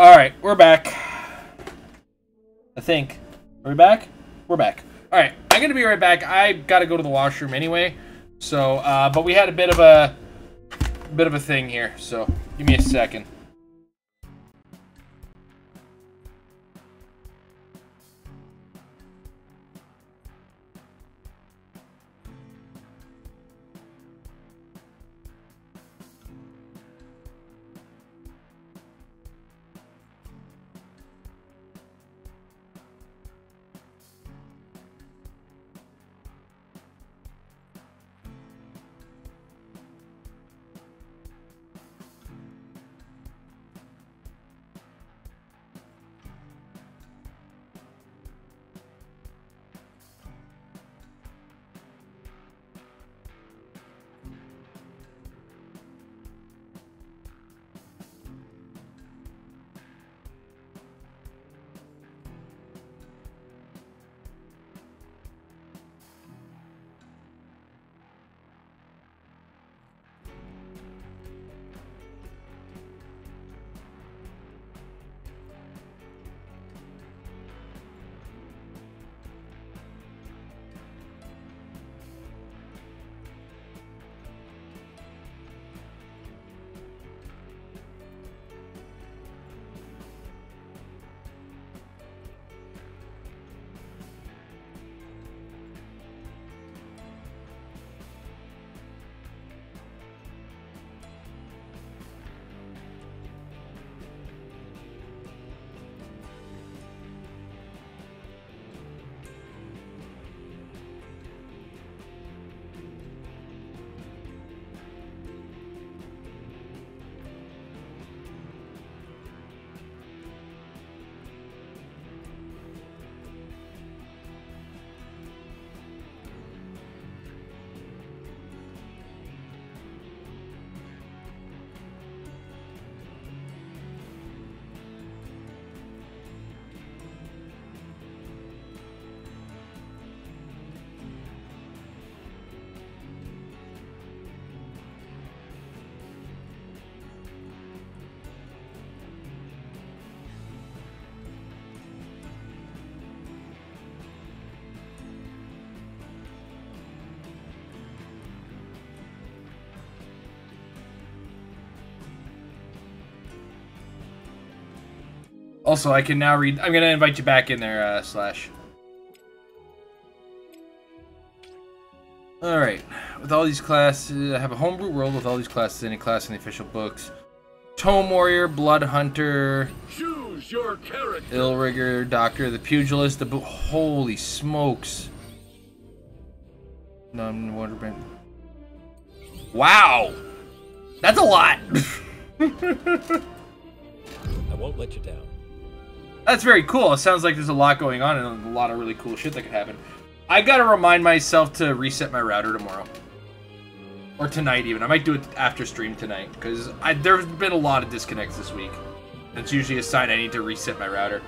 Alright, we're back. I think. Are we back? We're back. Alright, I'm gonna be right back. I gotta go to the washroom anyway. So, but we had a bit of a thing here, so give me a second. Also, I can now read... I'm going to invite you back in there, Slash. Alright. With all these classes... I have a homebrew world with all these classes, any class in the official books. Tome Warrior, Blood Hunter... Choose your character. Illrigger, Doctor, the Pugilist, the... Holy smokes. Non-Wonderman. Wow! That's a lot! I won't let you down. That's very cool. It sounds like there's a lot going on and a lot of really cool shit that could happen. I gotta remind myself to reset my router tomorrow. Or tonight even. I might do it after stream tonight. Because there's been a lot of disconnects this week. It's usually a sign I need to reset my router.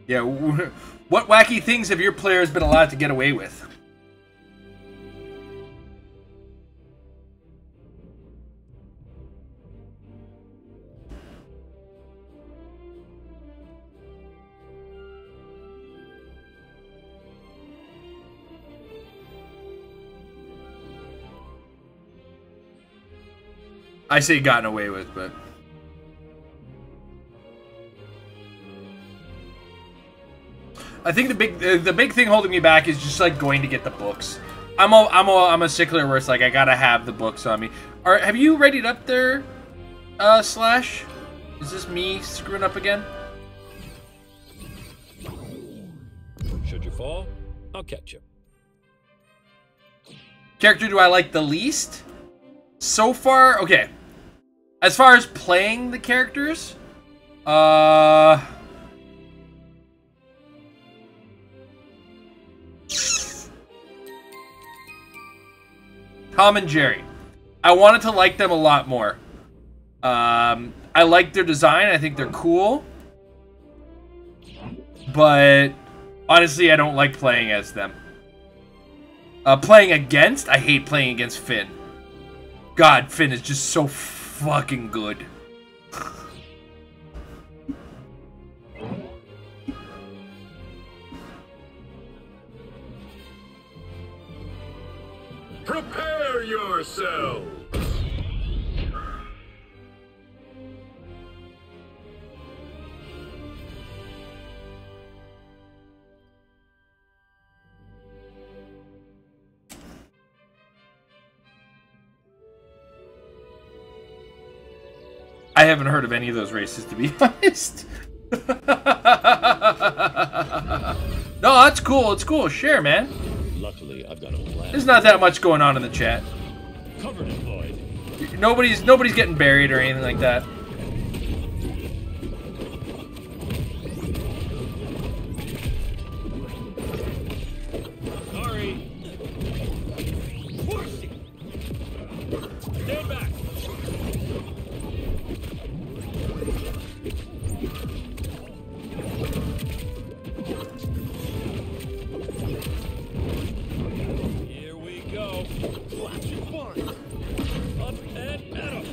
Yeah, what wacky things have your players been allowed to get away with? I say gotten away with, but... I think the big thing holding me back is just like going to get the books. I'm a stickler where it's like I gotta have the books on me. Have you readied up there, Slash? Is this me screwing up again? Should you fall, I'll catch you. Character do I like the least? So far, okay. As far as playing the characters, Tom and Jerry. I wanted to like them a lot more. I like their design. I think they're cool. But honestly, I don't like playing as them. Playing against? I hate playing against Finn. God, Finn is just so fucking good. Prepare yourselves! I haven't heard of any of those races, to be honest. No, that's cool. It's cool. Share, man. Luckily, I've got a plan. There's not that much going on in the chat. Cover deployed. Nobody's getting buried or anything like that. Sorry. Stand back. Here we go. Watch it fun. Up and at 'em.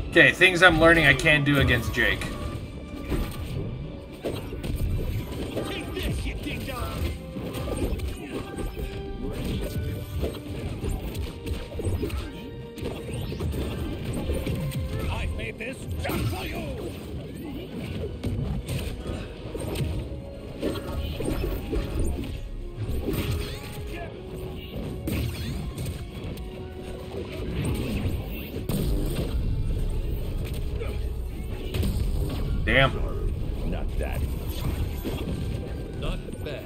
Okay, things I'm learning I can't do against Jake. Take this, you ding dong. I've made this just for you. Damn. Not that. Not bad.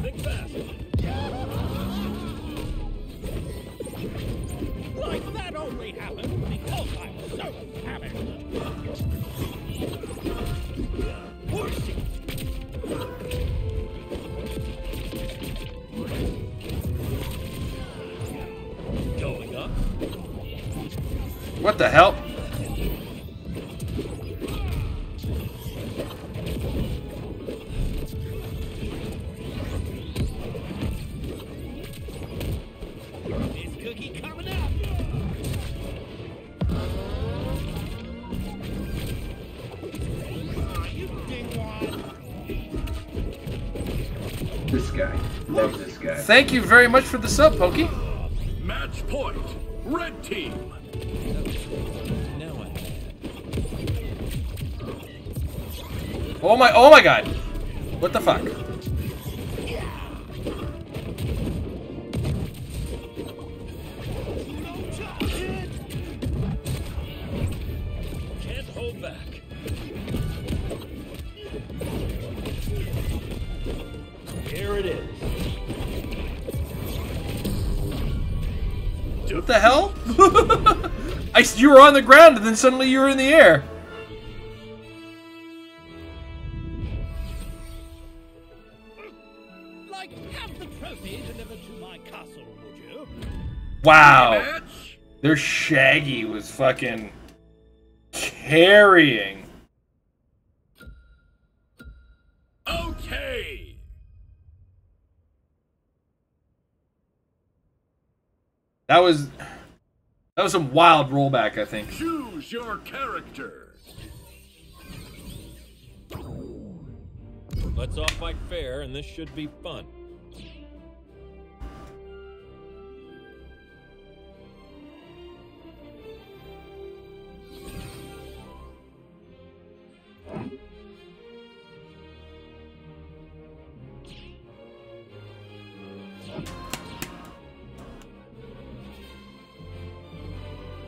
Think fast. Like that only happened because I'm so savage. Going up. What the hell? Is Cookie coming up? You dingwad. This guy. Love this guy. Thank you very much for the sub, Pokey. Match point. Red team. Now Oh my god. What the fuck? can't hold back. Here it is. What the hell? You were on the ground and then suddenly you were in the air. Like, have the trophy delivered to my castle, would you? Wow. Their Shaggy was fucking carrying. Okay. That was some wild rollback, I think. Choose your character. Let's all fight fair, and this should be fun.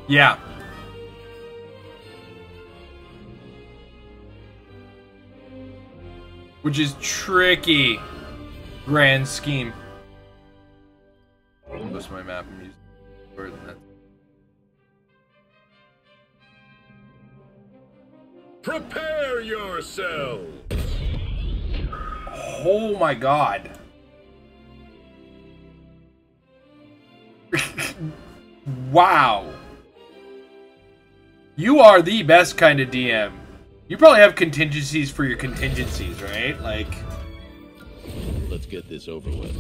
Yeah. which is tricky. Grand scheme. Most of my map I'm using more than that. Prepare yourselves. Oh my god. Wow. You are the best kind of DM. You probably have contingencies for your contingencies, right? Like, Let's get this over with.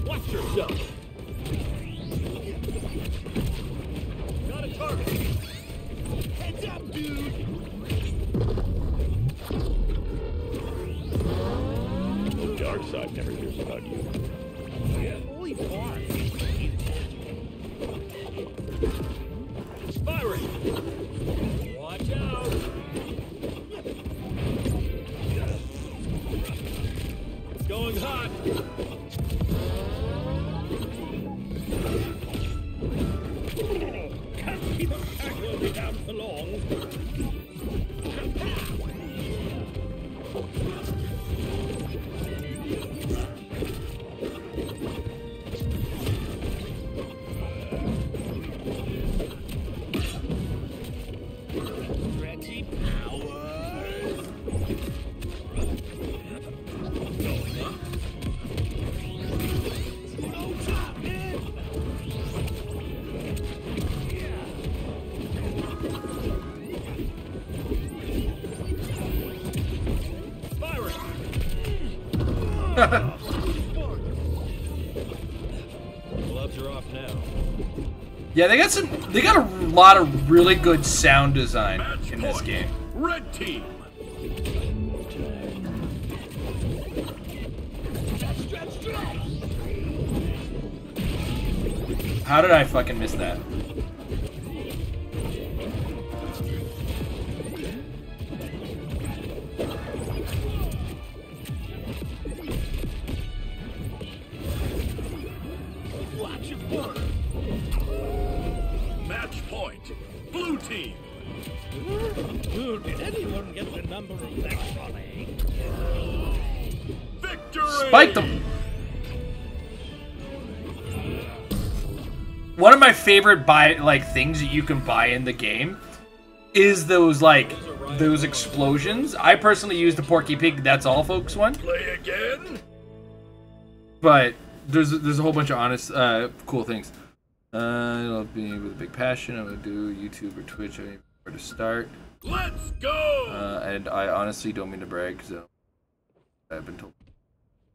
Watch yourself. Got a target. Heads up, dude. The dark side never hears about you. Holy fuck. Firing. Watch out. Going hot. Can't keep a pack loaded down for long. Stretchy powers. Going up. No top, man. Gloves are off now. yeah, they got a lot of really good sound design Match in this point. game. Red team. How did I fucking miss that? Watch it work. Match point. Blue team. Did anyone get the number of that trolley? Victory! Spike them. One of my favorite things that you can buy in the game is those explosions. I personally use the Porky Pig That's All Folks one, Play again? but there's a whole bunch of honest cool things. I love being with a big passion. I'm gonna do YouTube or Twitch. I don't even know where to start. Let's go! And I honestly don't mean to brag because I've been told the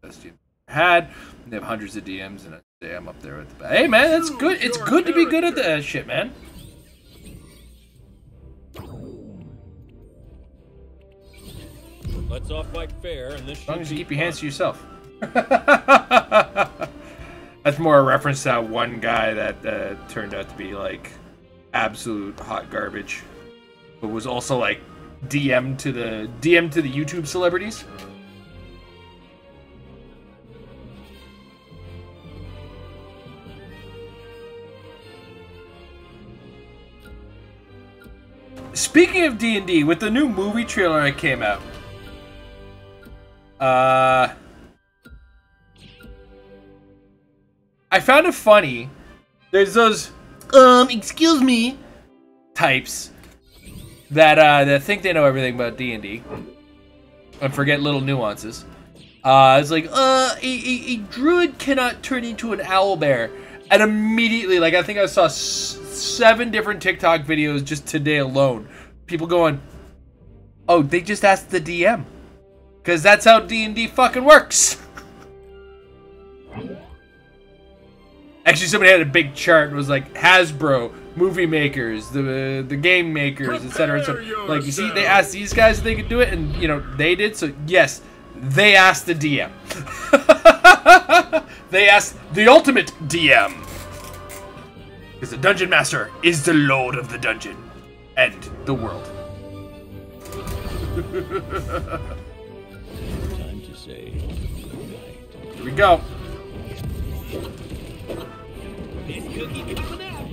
best DM I had. They have hundreds of DMs, and I say I'm up there with the best. Hey man, that's good. It's good to be good at that shit, man. Let's all fight fair, and this As long should as you be keep your hands fun. to yourself. That's more a reference to that one guy that turned out to be like absolute hot garbage, but was also like DM to the YouTube celebrities. Speaking of D&D, with the new movie trailer that came out, I found it funny. There's those excuse me types that think they know everything about D&D and forget little nuances. It's like a druid cannot turn into an owlbear, and immediately, like, I think I saw 7 different TikTok videos just today alone. People going, "Oh, they just asked the DM," because that's how D&D fucking works. Actually, somebody had a big chart and was like, Hasbro, movie makers, the game makers, etc. Like, you see, they asked these guys if they could do it, and, you know, they did. So, yes, they asked the DM. They asked the ultimate DM. Because the Dungeon Master is the Lord of the Dungeon and the world. say goodnight. Here we go. This cookie coming out.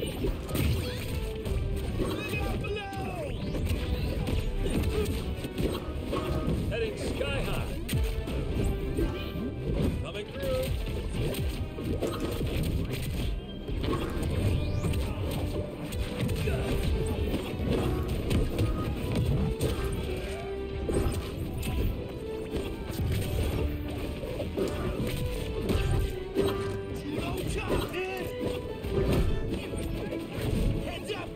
Heading sky high. Coming through.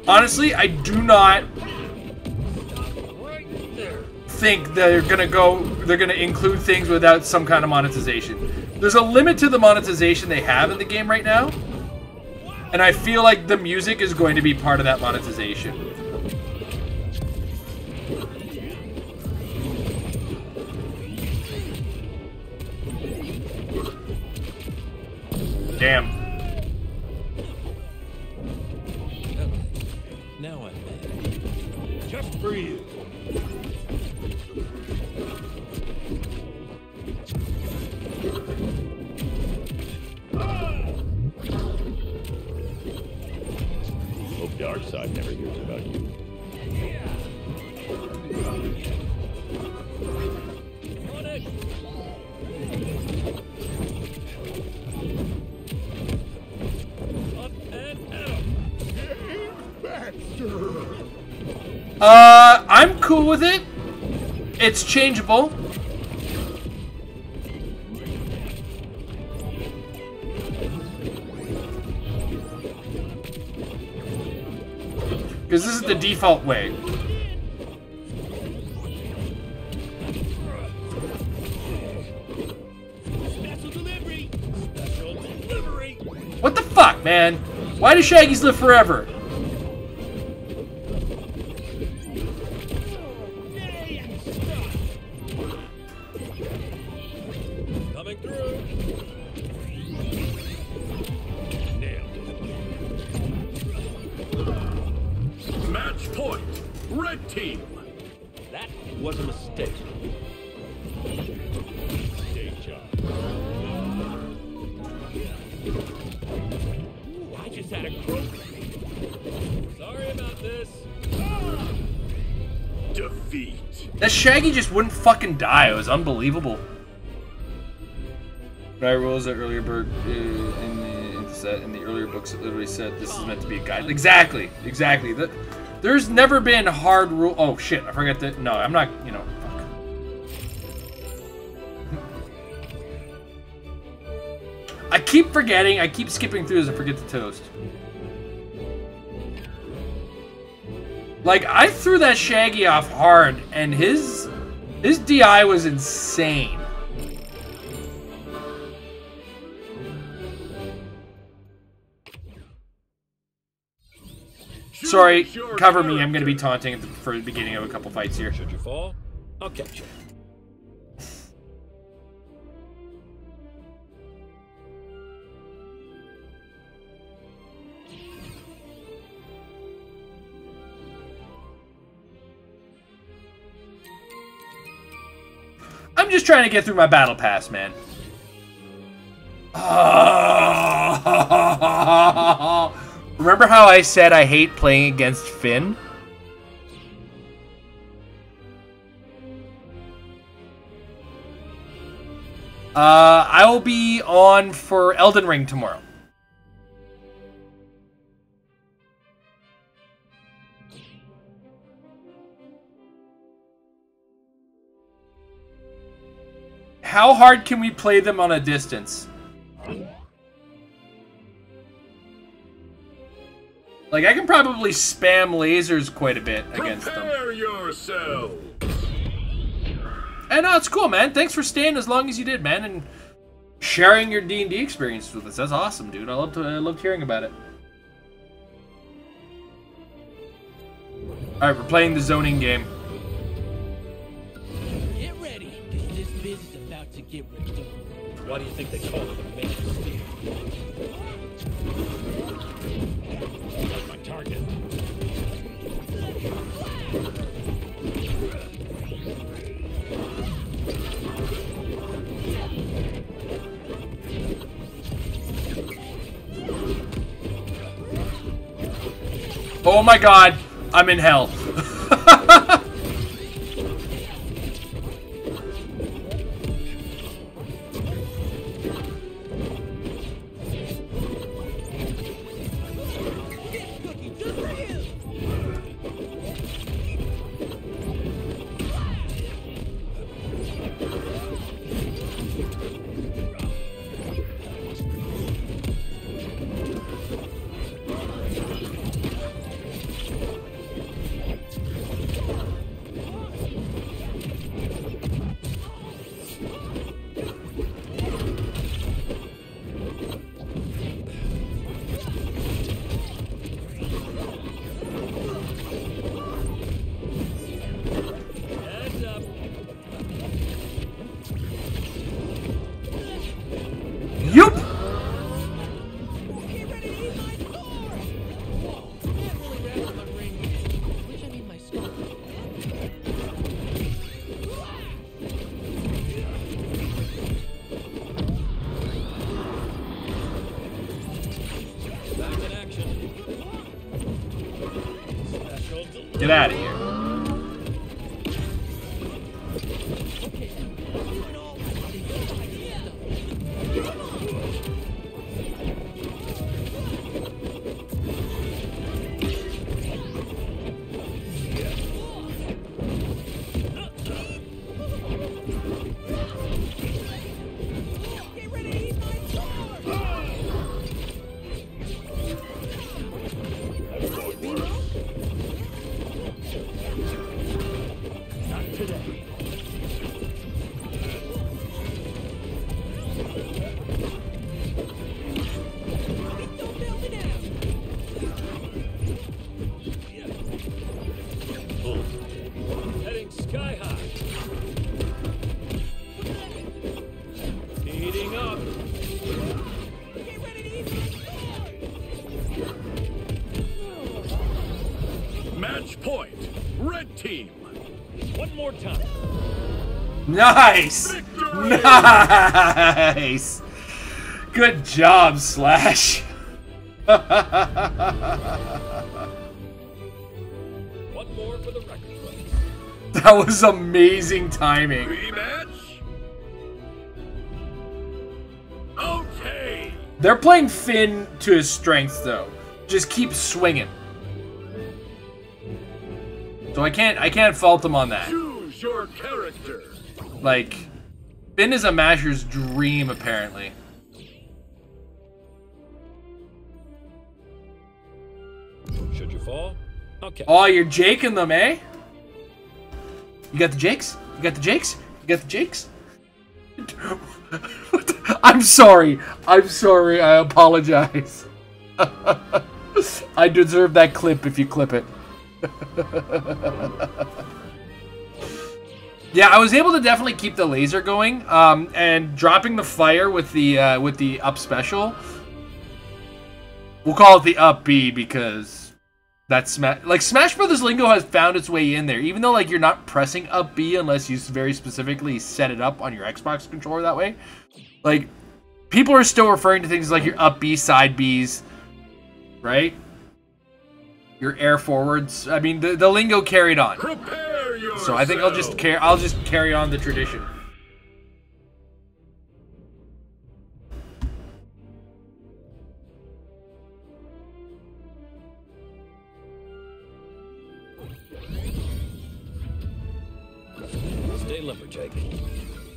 Honestly, I do not think they're gonna include things without some kind of monetization. There's a limit to the monetization they have in the game right now, and I feel like the music is going to be part of that monetization. Damn. Now I'm mad. Just for you. Hope Darkseid never hears about you. On it. Up and out. I'm cool with it. It's changeable. Because this is the default way. Special delivery. Special delivery. What the fuck, man? Why do Shaggies live forever? Coming through. Nailed it. Match point. Red team. That was a mistake. Mistake job. Ooh, I just had a croak. Sorry about this. Defeat. That Shaggy just wouldn't fucking die. It was unbelievable. I rules that earlier book in the earlier books, it literally said this is meant to be a guide. Exactly. There's never been hard rule. Oh shit! I forgot that. No, I'm not. You know. Fuck. I keep forgetting. I keep skipping through as I forget the toast. Like I threw that Shaggy off hard, and his DI was insane. Sorry, cover me. I'm going to be taunting for the beginning of a couple fights here. Should you fall, I'll catch you. I'm just trying to get through my battle pass, man. Remember how I said I hate playing against Finn? I will be on for Elden Ring tomorrow. How hard can we play them on a distance? Like, I can probably spam lasers quite a bit against them. Prepare yourself. And no, it's cool, man. Thanks for staying as long as you did, man, and sharing your D&D experience with us. That's awesome, dude. I loved hearing about it. All right, we're playing the zoning game. Get ready, because this biz is about to get ridiculous. Why do you think they call it the main steal? That's my target. Oh my god, I'm in hell. Yup! Get out of here. Heading sky high. Speeding up. Get ready to eat my Match point. Red team. One more time. Nice! Victory! Nice! Good job, Slash. One more for the record. That was amazing timing. Rematch? Okay. They're playing Finn to his strengths, though. Just keep swinging. So I can't fault them on that. Choose your character. Like, Finn is a masher's dream, apparently. Should you fall? Okay. Oh, you're jaking them, eh? You got the jakes? You got the jakes? You got the jakes? I'm sorry. I'm sorry. I apologize. I deserve that clip if you clip it. Yeah, I was able to definitely keep the laser going, and dropping the fire with the up special. We'll call it the up B because that's Smash Brothers lingo has found its way in there, even though like you're not pressing up B unless you very specifically set it up on your Xbox controller that way. Like, people are still referring to things like your up B, side Bs, right? Your air forwards. I mean, the lingo carried on. Prepare yourself. So I think I'll just carry on the tradition. Stay limber, Jake.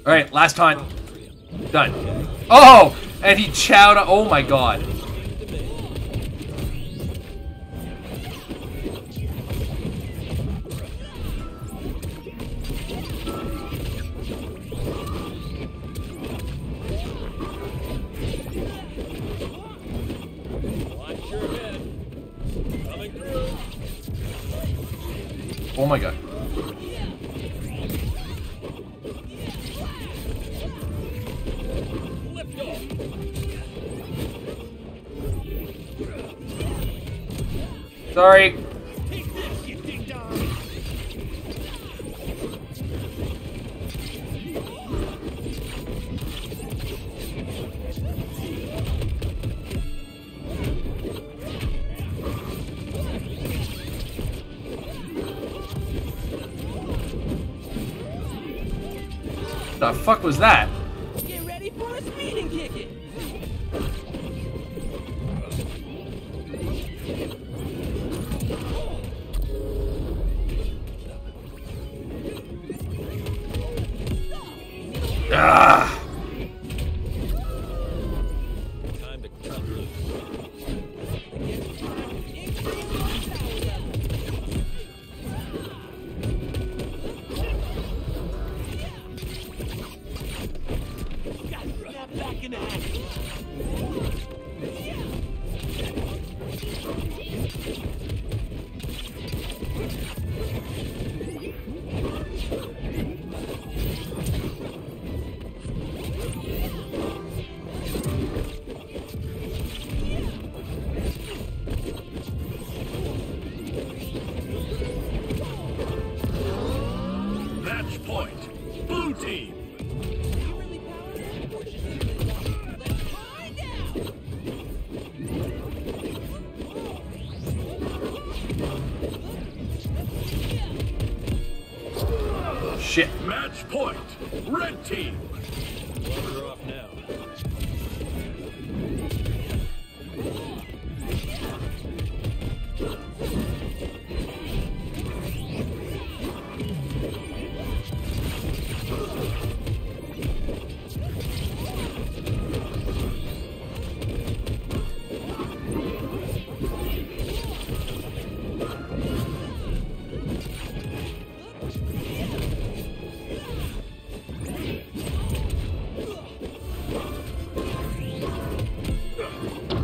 All right, last time. Done. Oh, and he chowed. Oh my god. Watch your head. Coming through. Oh my god. Lift off. Sorry. Take this, you ding dong. The fuck was that? Get ready for a speeding ticket. Ah! Time to cut loose. Snap back into action. Match point. Blue team. You really powerful? Or just really lucky? Let's find out. Shit. Match point. Red team. Gloves are off now.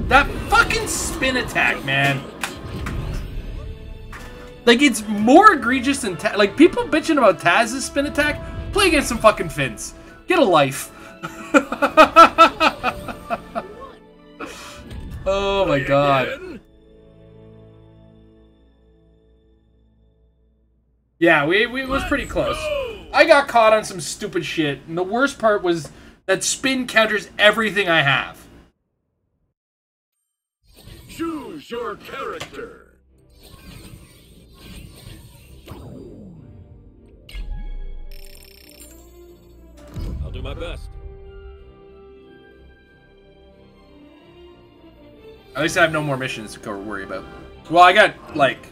That fucking spin attack, man. Like, it's more egregious than like people bitching about Taz's spin attack. Play against some fucking Finns. Get a life. Oh my god. Again? Yeah, we was pretty close. I got caught on some stupid shit, and the worst part was that spin counters everything I have. Choose your character. I'll do my best. At least I have no more missions to go worry about. Well, I got, like,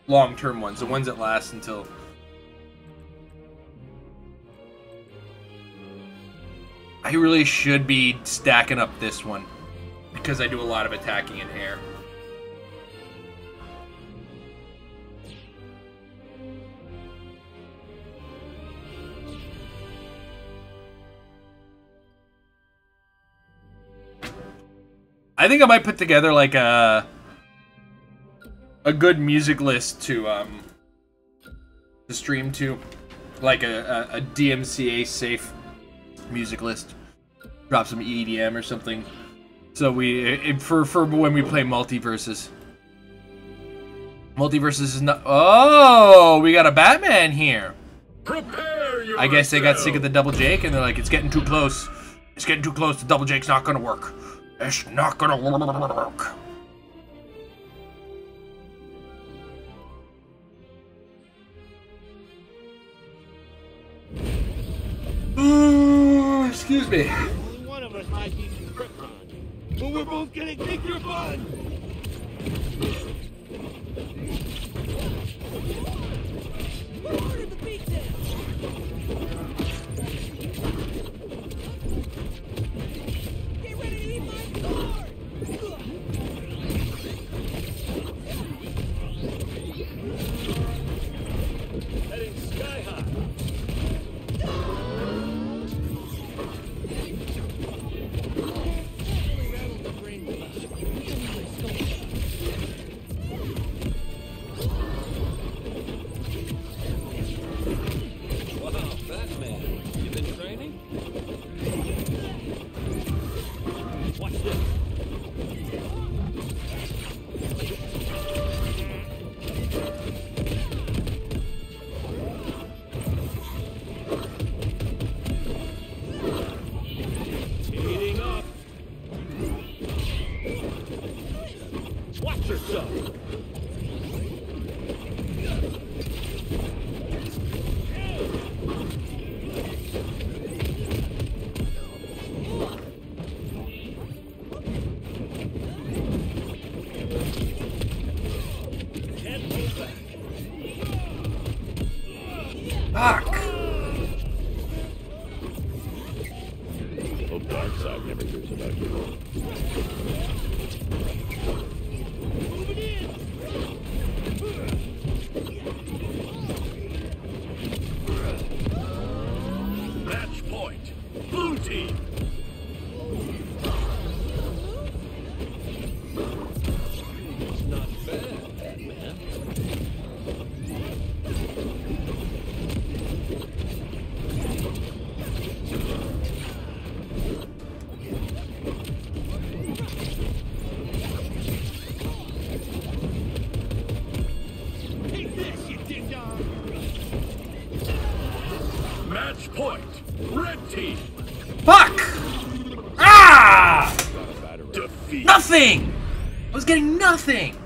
long-term ones. The ones that last until... I really should be stacking up this one. Because I do a lot of attacking in air. I think I might put together like a good music list to stream to, like a DMCA safe music list. Drop some EDM or something. So for when we play MultiVersus. MultiVersus is not. Oh, we got a Batman here. Prepare yourself. I guess they got sick of the double Jake and they're like, it's getting too close. It's getting too close. The double Jake's not gonna work. It's not gonna work. Ooh, excuse me. Only one of us might need some krypton. But we're both gonna kick your butt! Order the beatdown! Get ready to eat my sword! Heading sky high. Dark side never hears about you. Moving in. Match point. Blue team. It's not bad, man. Take this, you ding dong. Match point. Red team. Fuck! Ah! Defeat. Nothing! I was getting nothing!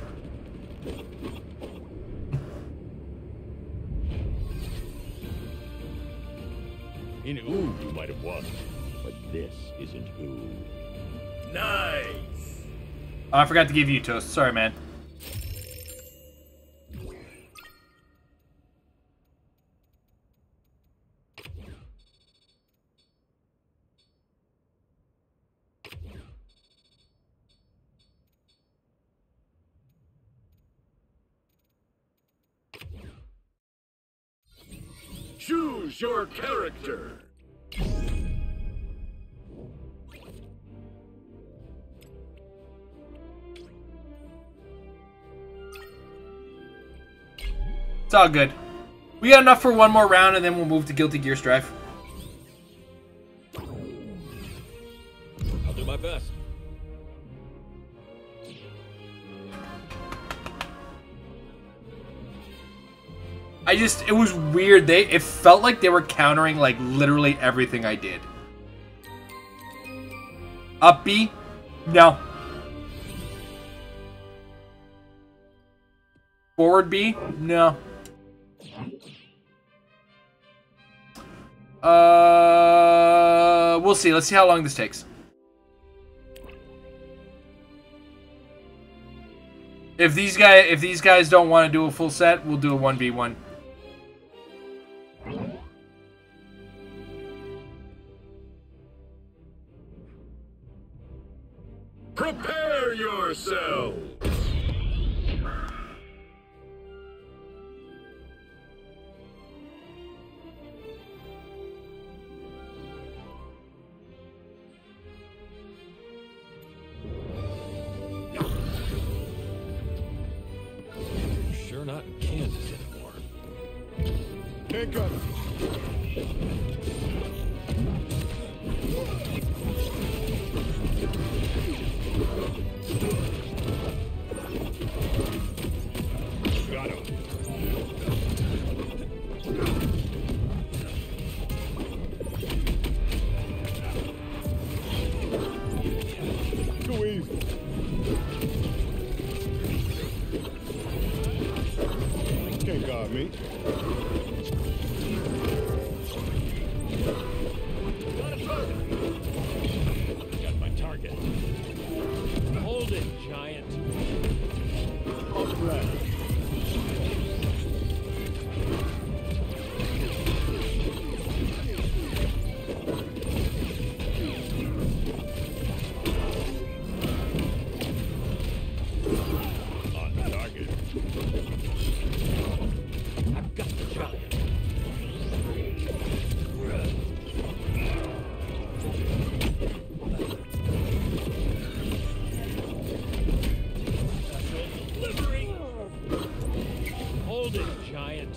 In who you might have won, but this isn't who. Nice. Oh, I forgot to give you toast. Sorry, man. Choose your character. It's all good. We got enough for one more round, and then we'll move to Guilty Gear Strife. I'll do my best. It was weird. It felt like they were countering, like, literally everything I did. Up B? No. Forward B? No. We'll see. Let's see how long this takes. If these guys don't want to do a full set, we'll do a 1v1. Prepare yourselves. Sure not in Kansas anymore. Pick up. Got him. Too easy. Can't guard me. Got my target. Hold it, giant. All right. On target. I've got the giant. Delivering. Hold it, giant.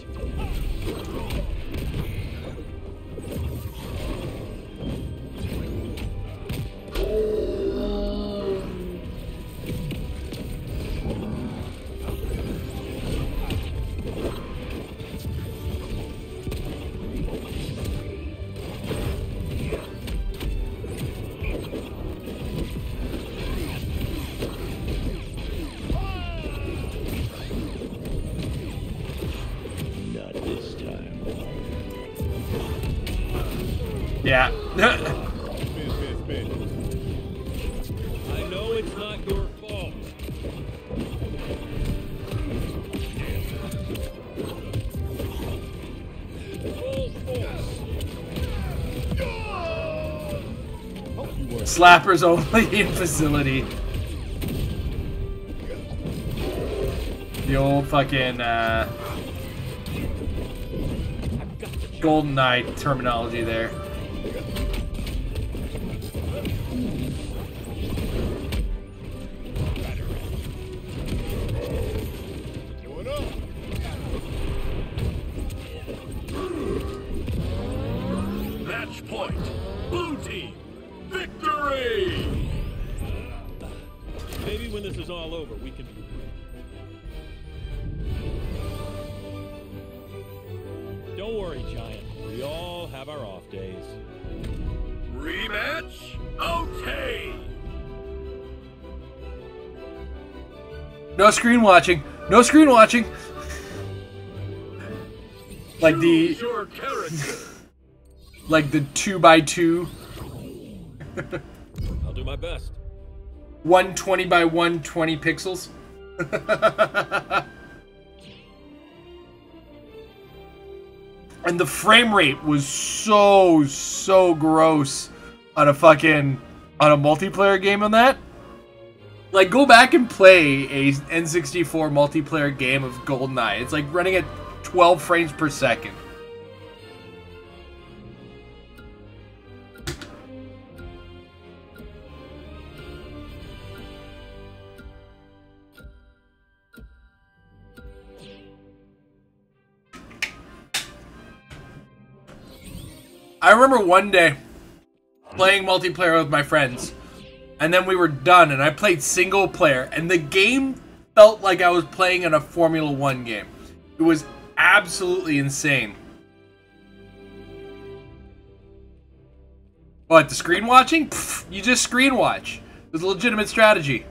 Not this time. Yeah. I know it's not your fault. Full force. work. Slappers only in facility. The old fucking GoldenEye terminology there. Going up. Match point. Blue team. Victory! Maybe when this is all over, we can. Don't worry, Giant. We all have our off days. Rematch? Okay! No screen watching. No screen watching. Like the Choose your character. like the 2x2. I'll do my best. 120 by 120 pixels. And the frame rate was so gross on a multiplayer game on that. Like, go back and play a N64 multiplayer game of GoldenEye. It's like running at 12 frames per second. I remember one day playing multiplayer with my friends, and then we were done, and I played single player, and the game felt like I was playing in a Formula 1 game. It was absolutely insane. What, the screen watching? Pfft, you just screen watch. It's a legitimate strategy.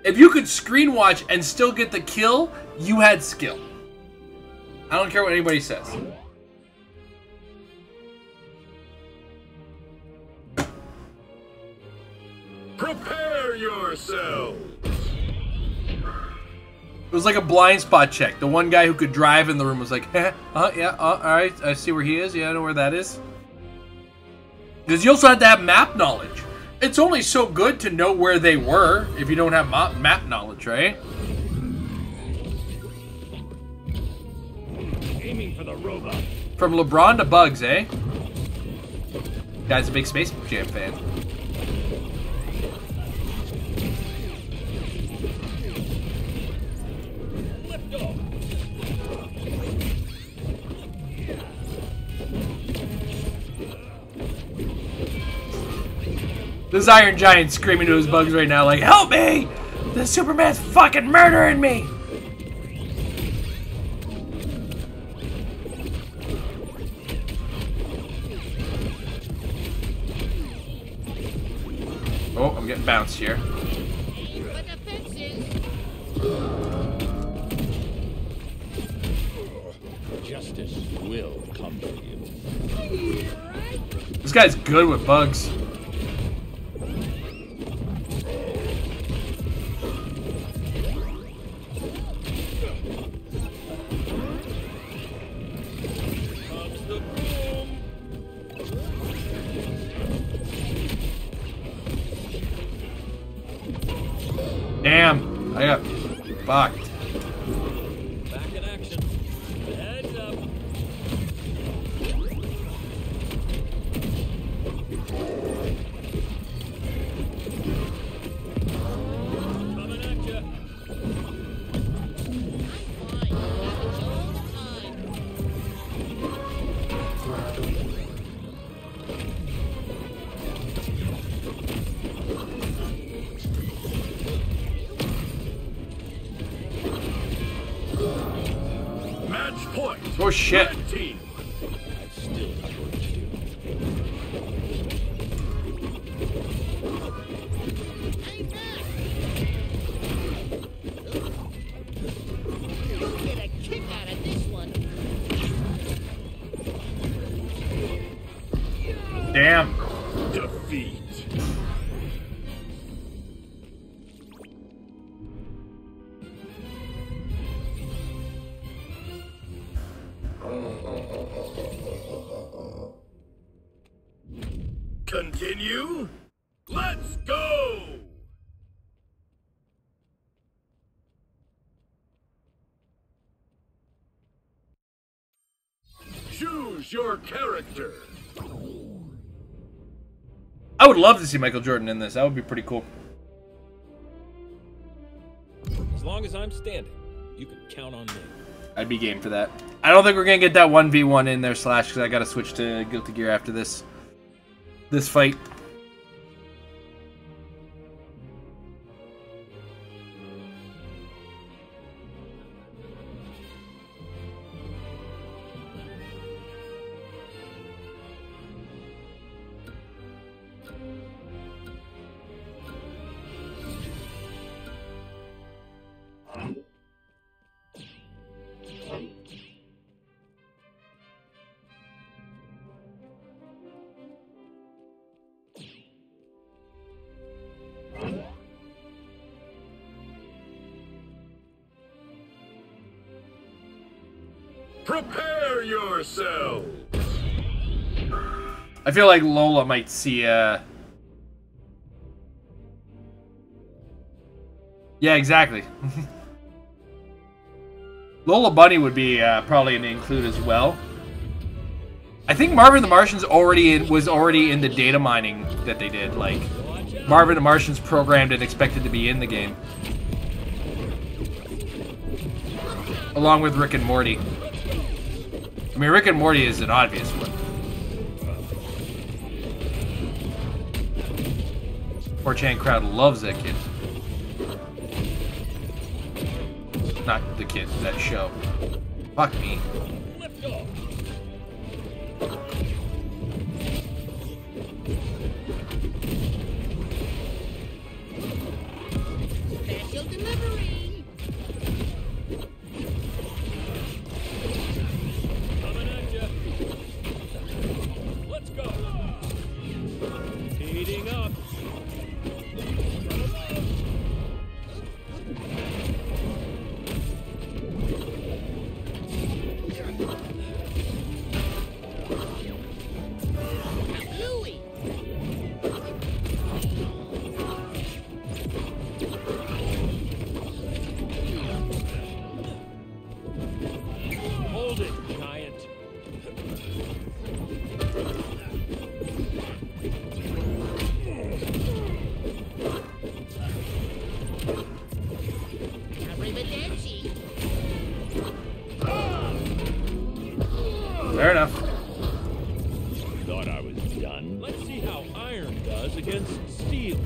If you could screen watch and still get the kill, you had skill. I don't care what anybody says. Prepare yourself. It was like a blind spot check. The one guy who could drive in the room was like, yeah, alright, I see where he is. Yeah, I know where that is. Because you also had to have map knowledge. It's only so good to know where they were if you don't have map knowledge, right? Aiming for the robot. From LeBron to Bugs, eh? Guy's a big Space Jam fan. Lift off. This Iron Giant screaming to his Bugs right now like, help me! The Superman's fucking murdering me! Oh, I'm getting bounced here. But the fences. Justice will come to you. This guy's good with Bugs. Comes the boom. Damn, I got fucked. Back in action. Heads up. Coming at ya. Fine. Happens all the time. Match point. Oh shit. Red team. I've still got work to do. I'm back. You'll get a kick out of this one. Damn. Defeat. Continue. Let's go. Choose your character. I would love to see Michael Jordan in this. That would be pretty cool. As long as I'm standing, you can count on me. I'd be game for that. I don't think we're gonna get that 1v1 in there, Slash, because I gotta switch to Guilty Gear after this fight. Prepare yourself. I feel like Lola might see Yeah, exactly. Lola Bunny would be probably an include as well. I think Marvin the Martian's was already in the data mining that they did. Like, Marvin the Martian's programmed and expected to be in the game. Along with Rick and Morty. I mean, Rick and Morty is an obvious one. 4chan crowd loves that kid. Not the kid, that show. Fuck me. Lift off. Special delivery. Coming at ya. Let's go. Heating up. Louie. Hold it, giant. Arrivederci. Fair enough. Thought I was done. Let's see how iron does against steel.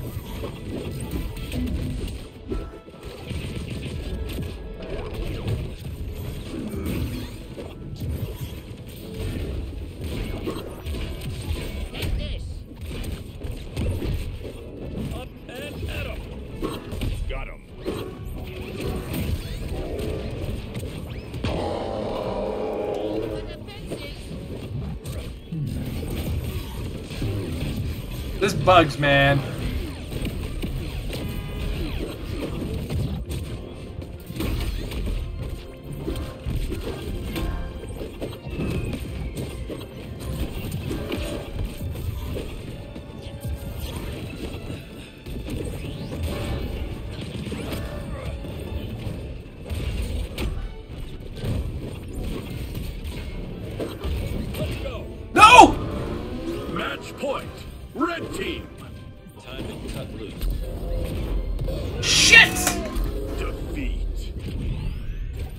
Take this. Up and at 'em. Got him. For the fences. This bugs, man. Let's go. No! Match point. Red team. Time to cut loose. Shit! Defeat.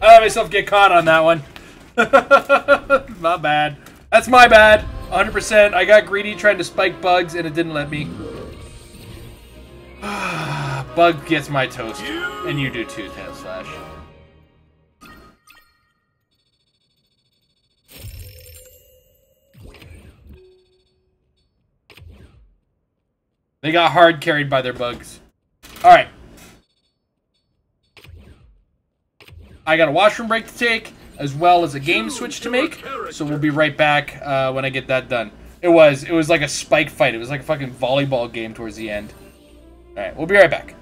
I let myself get caught on that one. My bad. That's my bad. 100%. I got greedy trying to spike bugs and it didn't let me. Bug gets my toast. And you do too, Tail Slash. They got hard carried by their bugs. Alright. I got a washroom break to take, as well as a game switch to make. So we'll be right back when I get that done. It was like a spike fight. It was like a fucking volleyball game towards the end. Alright, we'll be right back.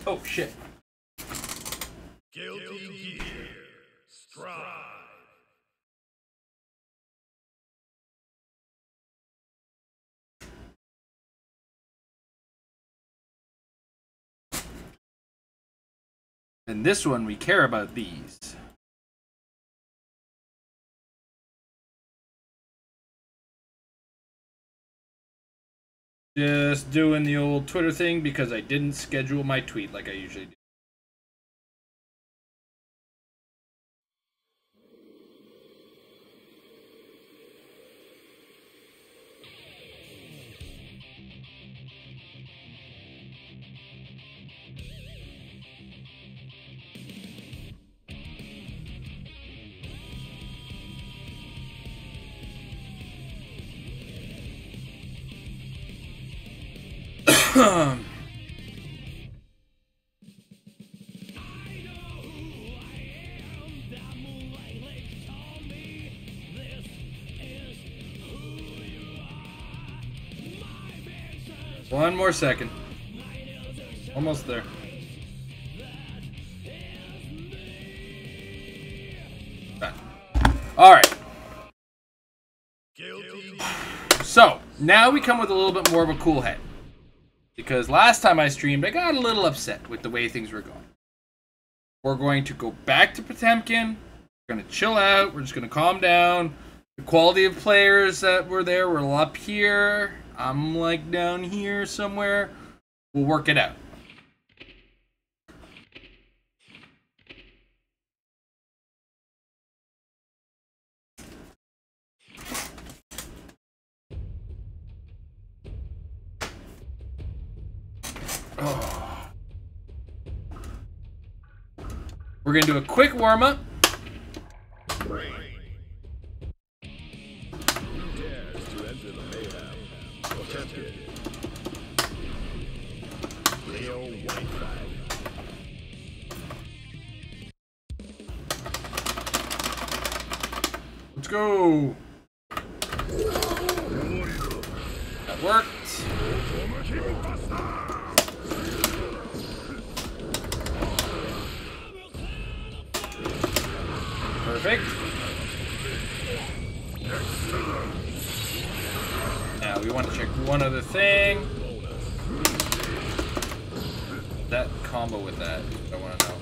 Oh, shit. Guilty Gear. Strive. And this one, we care about these. Just doing the old Twitter thing because I didn't schedule my tweet like I usually do. One more second. Almost there. Alright. So, now we come with a little bit more of a cool head. Because last time I streamed, I got a little upset with the way things were going. We're going to go back to Potemkin. We're going to chill out. We're just going to calm down. The quality of players that were there were up here. I'm like down here somewhere. We'll work it out. Oh. We're going to do a quick warm-up. Let's go. That worked. Perfect. Now we want to check one other thing. That combo with that, I want to know.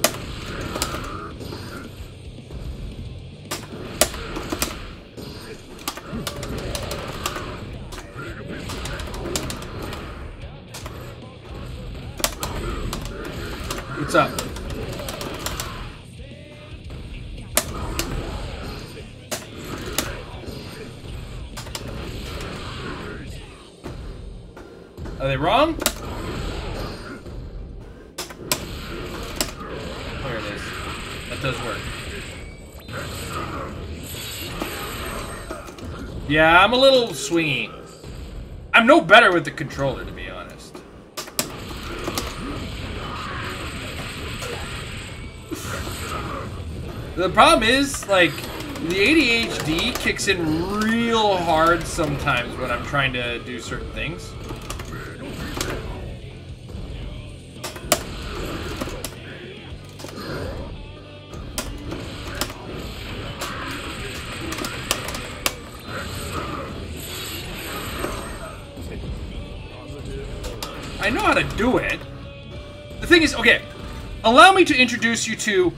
What's up? Are they wrong? There it is. That does work. Yeah, I'm a little swingy. I'm no better with the controller, to be honest. The problem is, like, the ADHD kicks in real hard sometimes when I'm trying to do certain things. I know how to do it. The thing is, okay, allow me to introduce you to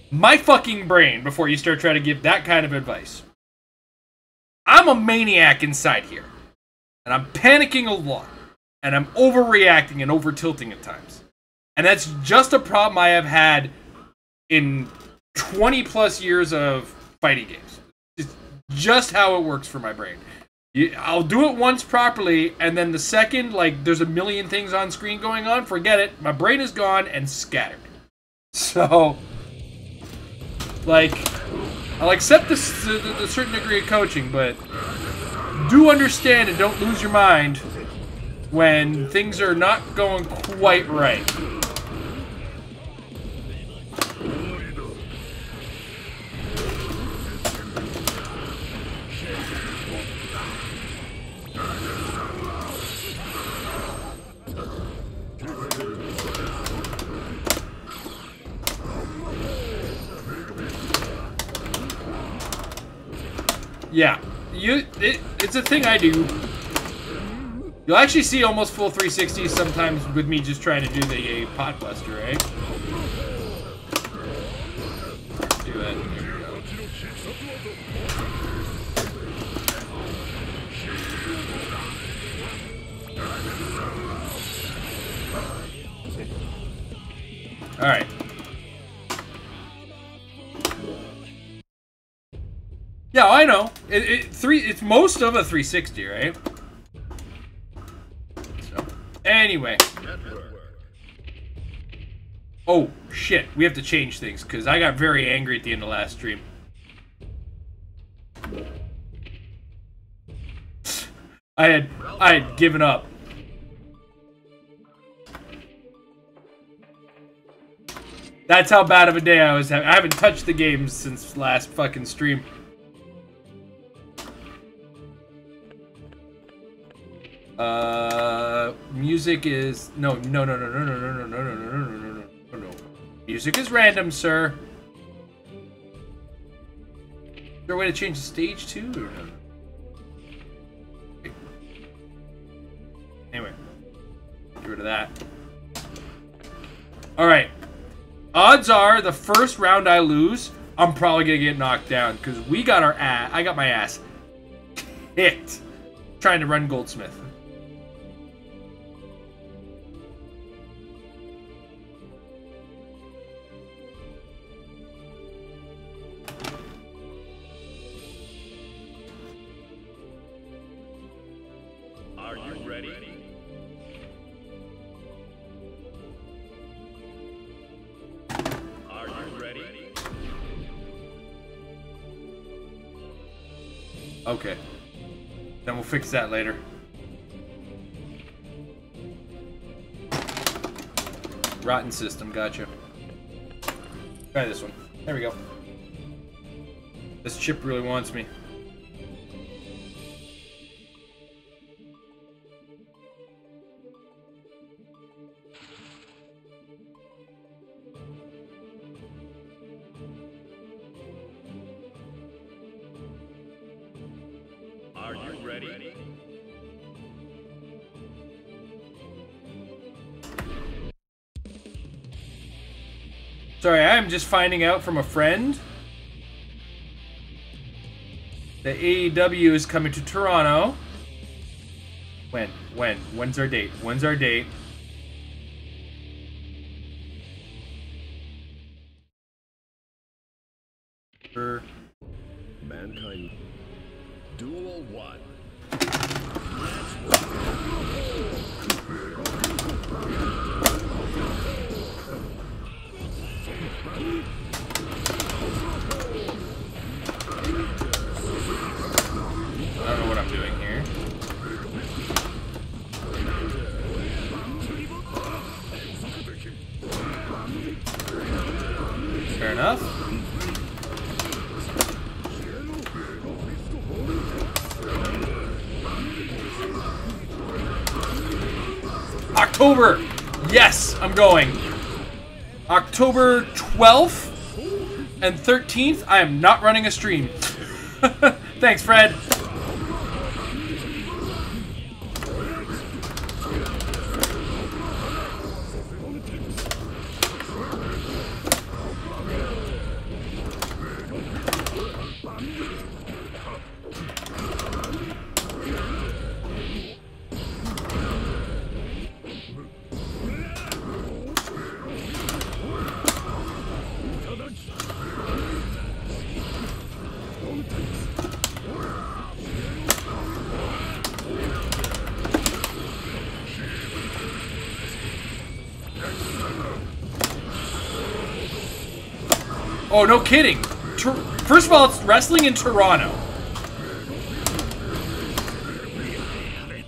my fucking brain before you start trying to give that kind of advice. I'm a maniac inside here. And I'm panicking a lot. And I'm overreacting and over-tilting at times. And that's just a problem I have had in 20 plus years of fighting games. It's just how it works for my brain. I'll do it once properly, and then the second, like, there's a million things on screen going on, forget it. My brain is gone and scattered. So, like, I'll accept this a certain degree of coaching, but do understand and don't lose your mind when things are not going quite right. Yeah, it's a thing I do. You'll actually see almost full 360s sometimes with me just trying to do the pot buster, right? Do it. Here we go. All right. Yeah, I know. It's most of a 360, right? So, anyway. Oh, shit. We have to change things, because I got very angry at the end of last stream. I had given up. That's how bad of a day I was having. I haven't touched the games since last fucking stream. Music is no. Music is random, sir. Is there a way to change the stage too? Or no? Okay. Anyway, get rid of that. All right. Odds are the first round I lose, I'm probably gonna get knocked down because we got our ass. I got my ass kicked trying to run Goldsmith. Are you ready? Are you ready? Okay. Then we'll fix that later. Rotten system, gotcha. Try this one. There we go. This chip really wants me. Are you ready? Sorry, I'm just finding out from a friend that AEW is coming to Toronto. When? When's our date? When's our date? Mankind. Duel 1. I don't know what I'm doing here. Fair enough. October! Yes, I'm going. October 12th and 13th, I am not running a stream. Thanks, Fred. Oh, no kidding. First of all, it's wrestling in Toronto.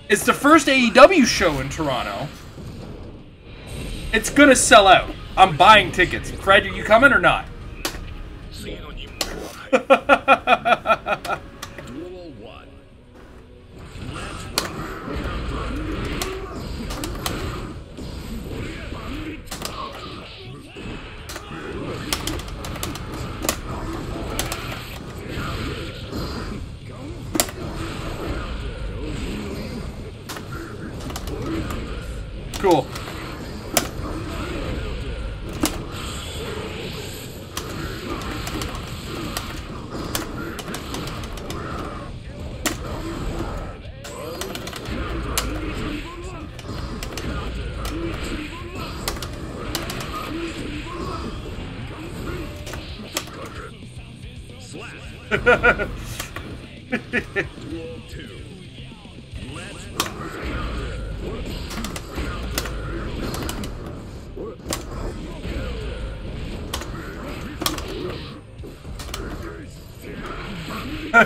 It's the first AEW show in Toronto. It's gonna sell out. I'm buying tickets. Fred, are you coming or not? Duel 1. cool.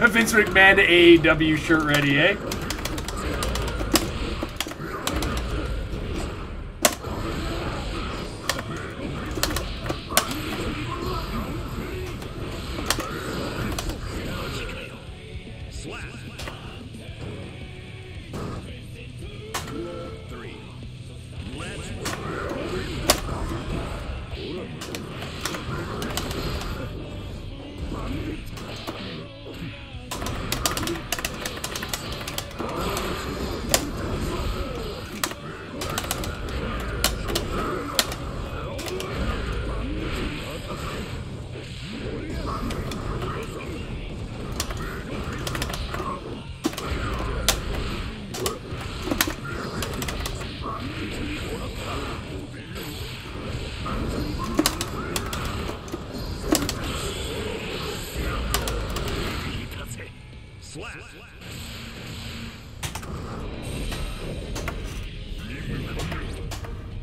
Vince McMahon AEW shirt ready, eh?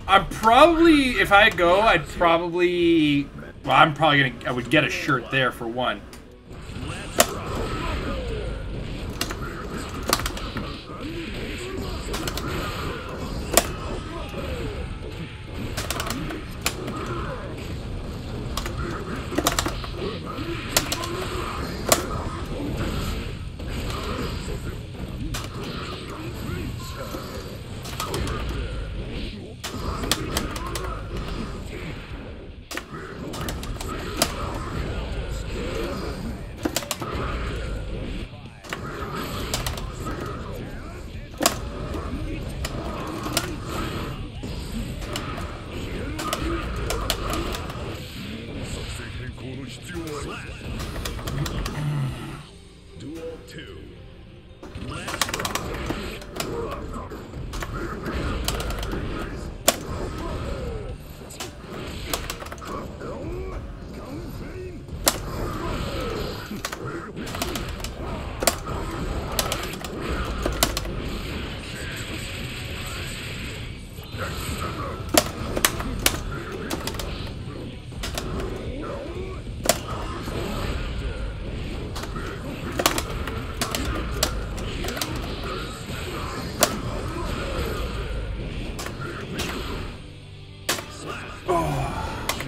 I'm probably, if I go, I'd probably, well, I'm probably gonna, I would get a shirt there for one.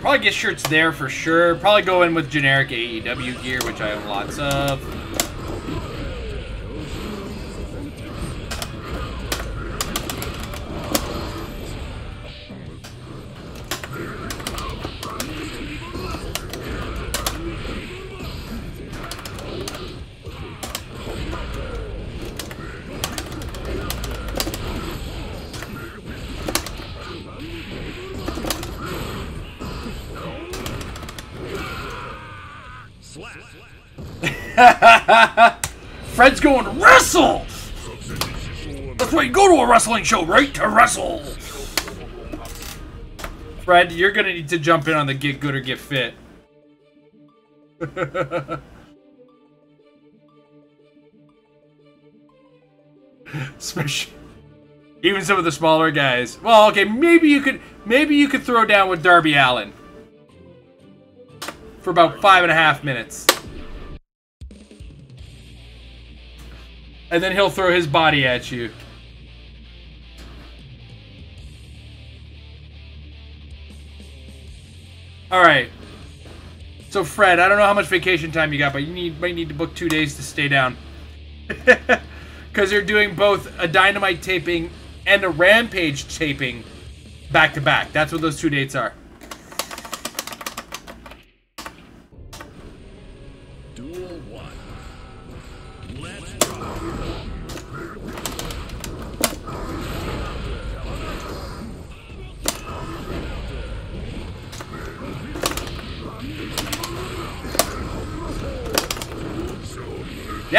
Probably get shirts there for sure. Probably go in with generic AEW gear, which I have lots of. Fred's going to wrestle! That's why you go to a wrestling show, right? To wrestle! Fred, you're gonna need to jump in on the Git Good or Git Fit. Especially, even some of the smaller guys. Well, okay, maybe you could throw down with Darby Allin for about 5.5 minutes. And then he'll throw his body at you. Alright. So Fred, I don't know how much vacation time you got, but you might need to book 2 days to stay down. Because they're doing both a Dynamite taping and a Rampage taping back to back. That's what those 2 dates are.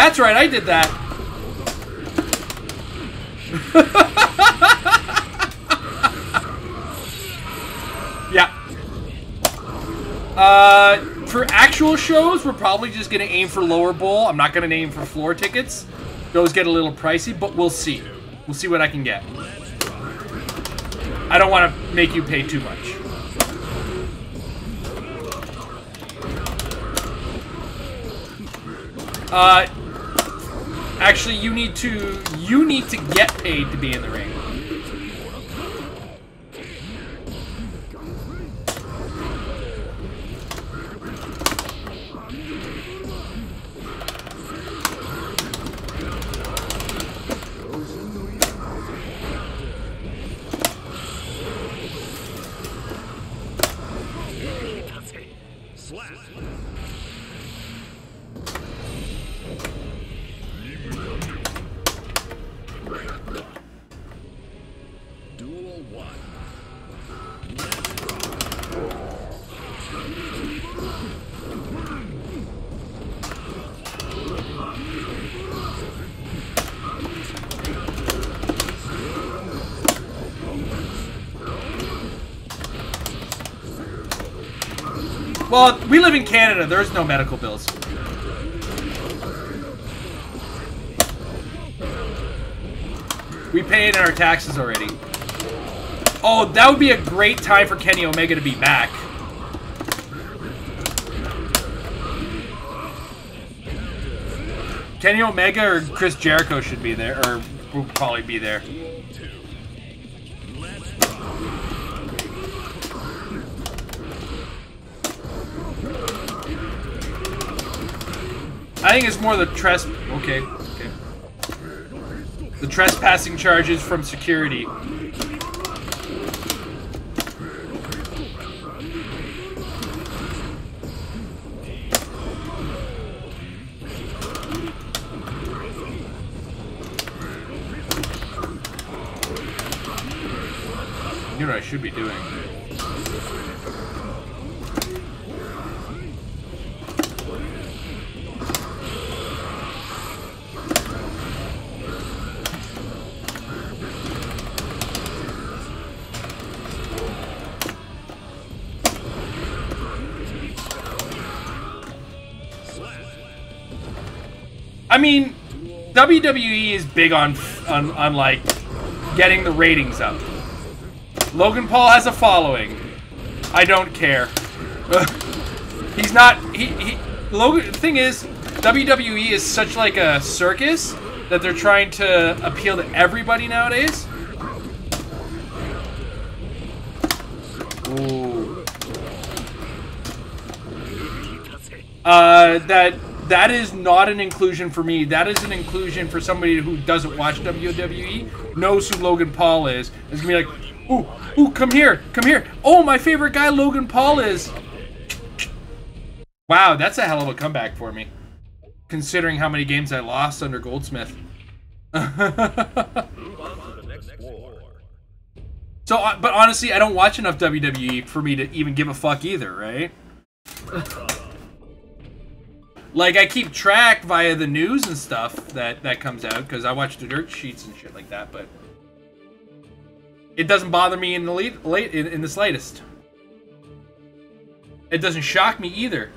That's right, I did that. Yeah. For actual shows, we're probably just gonna aim for lower bowl. I'm not gonna aim for floor tickets. Those get a little pricey, but we'll see. We'll see what I can get. I don't want to make you pay too much. Actually, you need to get paid to be in the ring. Well, we live in Canada. There's no medical bills. We pay it in our taxes already. Oh, that would be a great time for Kenny Omega to be back. Kenny Omega or Chris Jericho should be there, or will probably be there. I think it's more the okay. The trespassing charges from security. You know what I should be doing. I mean, WWE is big on like getting the ratings up. Logan Paul has a following. I don't care. He's not. Logan. The thing is, WWE is such like a circus that they're trying to appeal to everybody nowadays. Ooh. That is not an inclusion for me. That is an inclusion for somebody who doesn't watch WWE, knows who Logan Paul is. It's gonna be like, ooh, come here, come here. Oh, my favorite guy, Logan Paul is. Wow, that's a hell of a comeback for me, considering how many games I lost under Goldsmith. So, but honestly, I don't watch enough WWE for me to even give a fuck either, right? Like, I keep track via the news and stuff that comes out, because I watch the dirt sheets and shit like that, but it doesn't bother me in the slightest. It doesn't shock me either.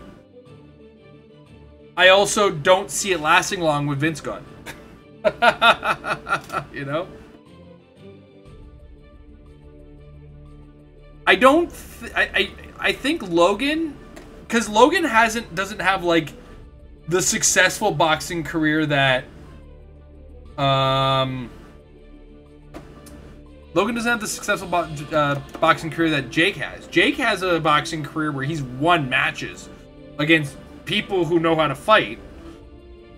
I also don't see it lasting long with Vince gone. You know? I think Logan, because Logan doesn't have like the successful boxing career that Logan doesn't have the successful boxing career that Jake has. Jake has a boxing career where he's won matches against people who know how to fight.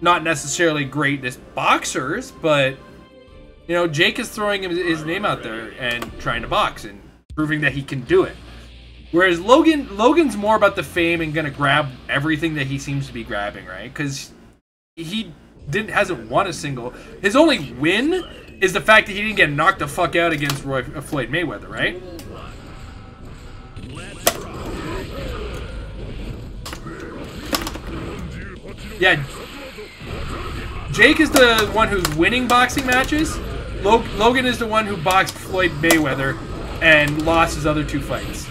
Not necessarily greatest boxers, but you know, Jake is throwing his name out there and trying to box and proving that he can do it. Whereas Logan's more about the fame and gonna grab everything that he seems to be grabbing, right? Because he hasn't won a single. His only win is the fact that he didn't get knocked the fuck out against Floyd Mayweather, right? Yeah. Jake is the one who's winning boxing matches. Logan is the one who boxed Floyd Mayweather and lost his other 2 fights.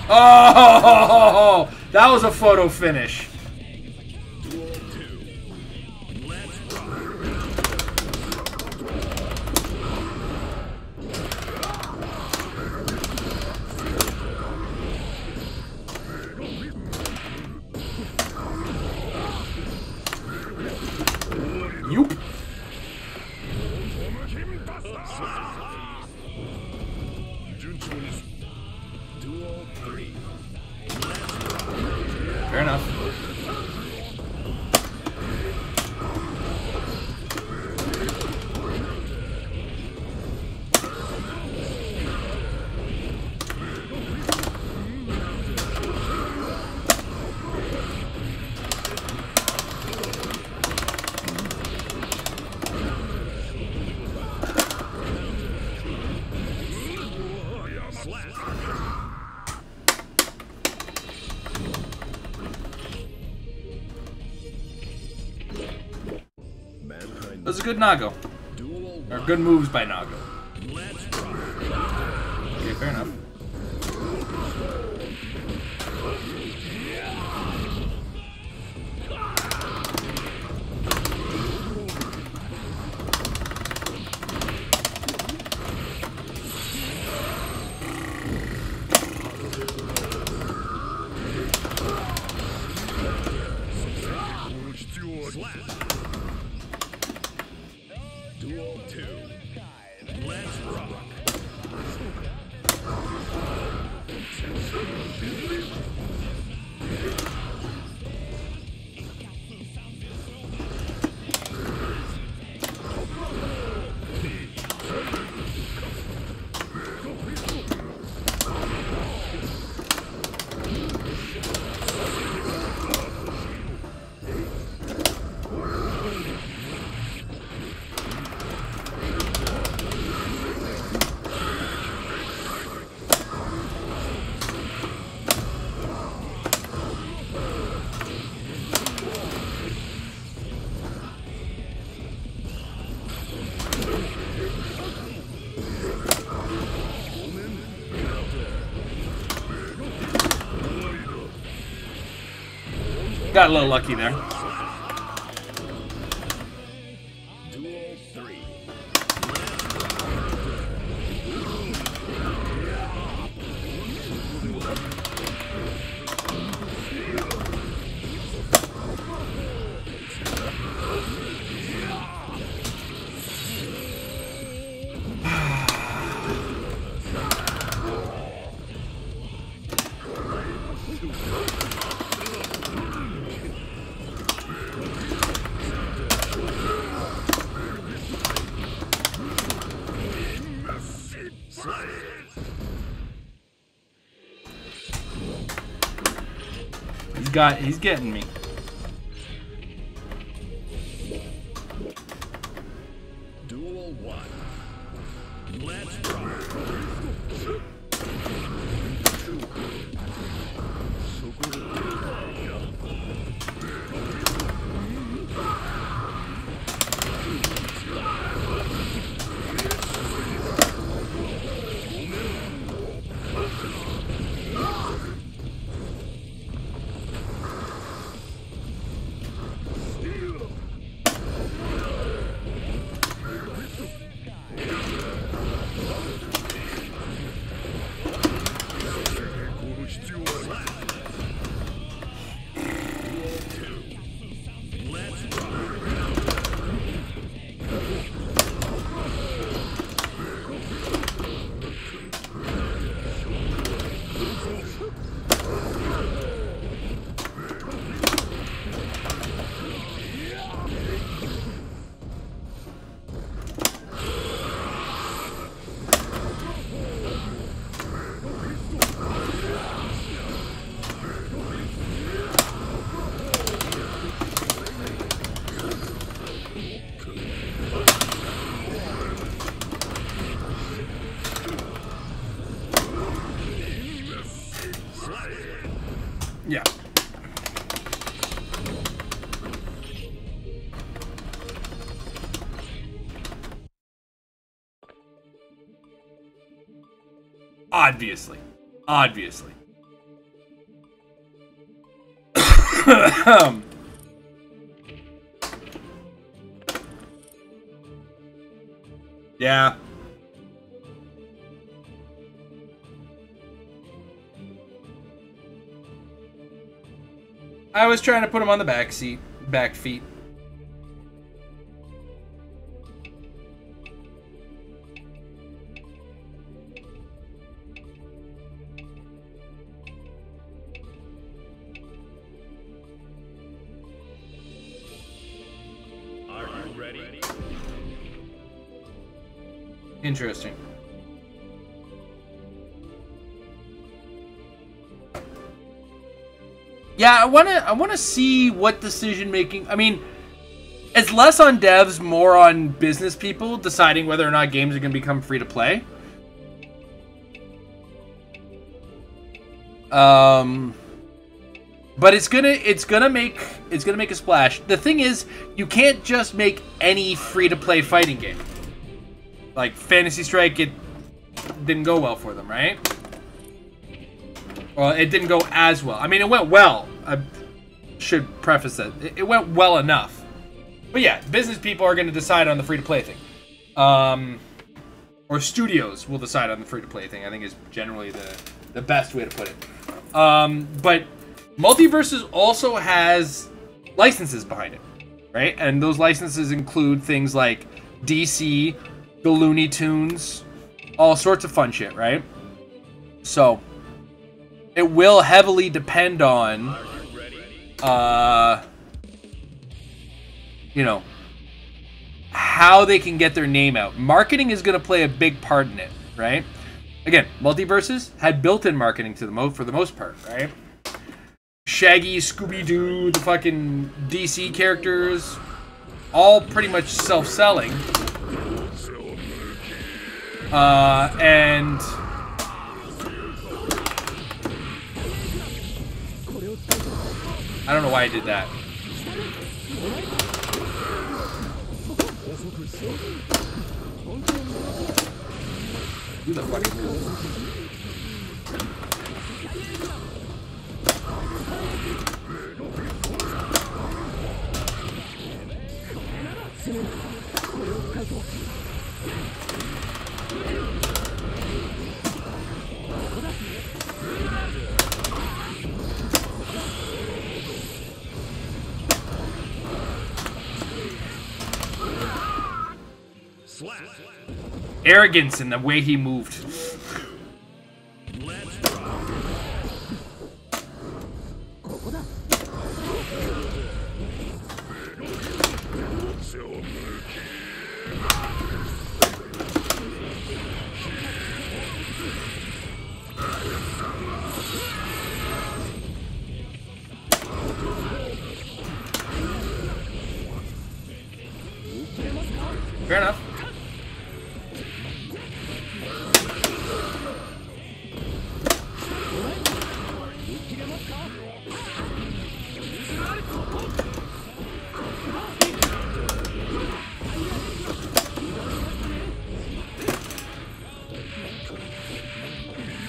Oh, that was a photo finish. Yoop. Fair enough. That was a good Nago. Or good moves by Nago. Okay, fair enough. Got a little lucky there. He's getting me. Duel 1. Let's rock. Obviously. Obviously. Yeah. I was trying to put him on the back feet. Are you ready? Interesting. Yeah, I wanna see what decision making. I mean, it's less on devs, more on business people deciding whether or not games are gonna become free to play. But it's gonna make a splash. The thing is, you can't just make any free to play fighting game. Like Fantasy Strike, it didn't go well for them, right? Well, it didn't go as well. I mean, it went well. I should preface that. It went well enough. But yeah, business people are going to decide on the free-to-play thing. Or studios will decide on the free-to-play thing, I think is generally the best way to put it. But MultiVersus also has licenses behind it, right? And those licenses include things like DC, the Looney Tunes, all sorts of fun shit, right? So it will heavily depend on, you know, how they can get their name out. Marketing is going to play a big part in it, right? Again, MultiVersus had built-in marketing for the most part, right? Shaggy, Scooby-Doo, the fucking DC characters, all pretty much self-selling. And I don't know why I did that. Do the fucking move. Arrogance in the way he moved. Fair enough.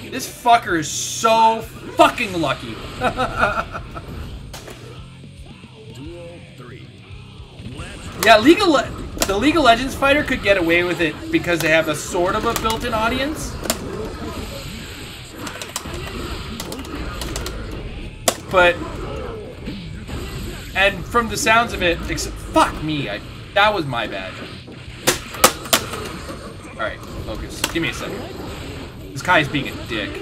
This fucker is so fucking lucky. Yeah, the League of Legends fighter could get away with it because they have a sort of a built-in audience. But, and from the sounds of it, fuck me, that was my bad. Alright, focus. Give me a second. This guy's being a dick.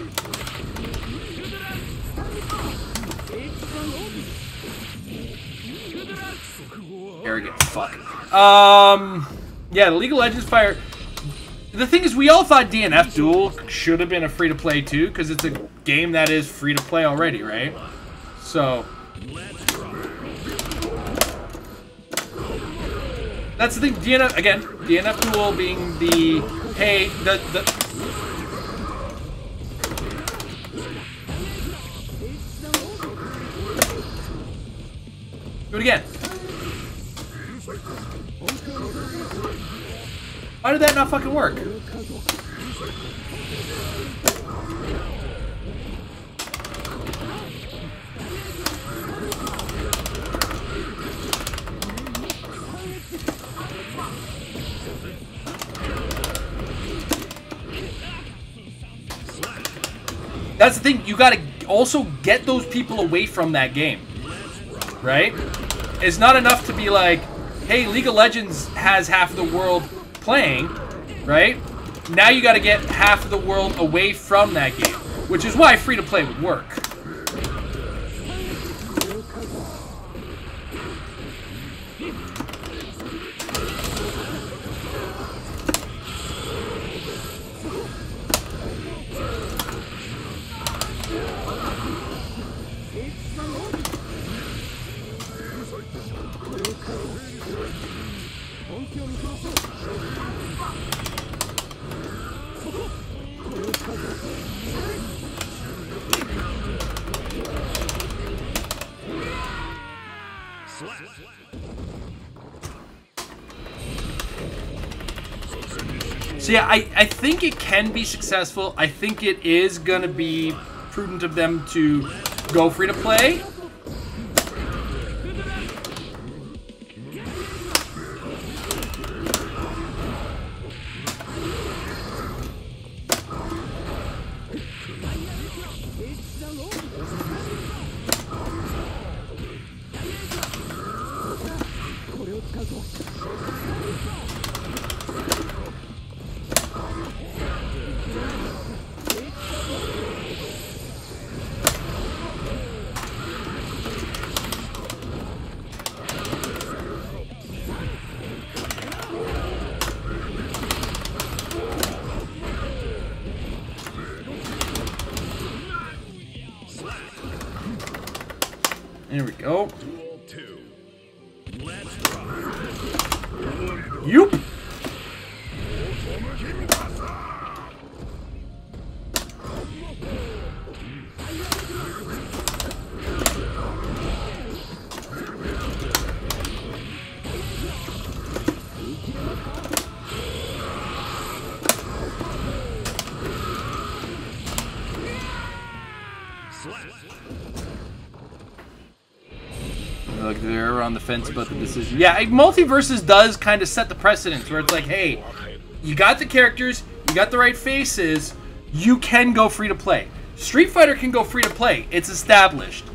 Arrogant fuck. Yeah, the League of Legends fire. The thing is, we all thought DNF Duel should have been a free-to-play too, because it's a game that is free-to-play already, right? So that's the thing. DNF Duel being the hey do it again. Why did that not fucking work? That's the thing, you gotta also get those people away from that game, right? It's not enough to be like, hey, League of Legends has half of the world playing, right? Now you gotta get half of the world away from that game, which is why free-to-play would work. So yeah, I think it can be successful. I think it is going to be prudent of them to go free to play. There we go. Yoop. Look, they're on the fence about the decision. Yeah, MultiVersus does kind of set the precedence where it's like, hey, you got the characters, you got the right faces, you can go free to play. Street Fighter can go free to play. It's established.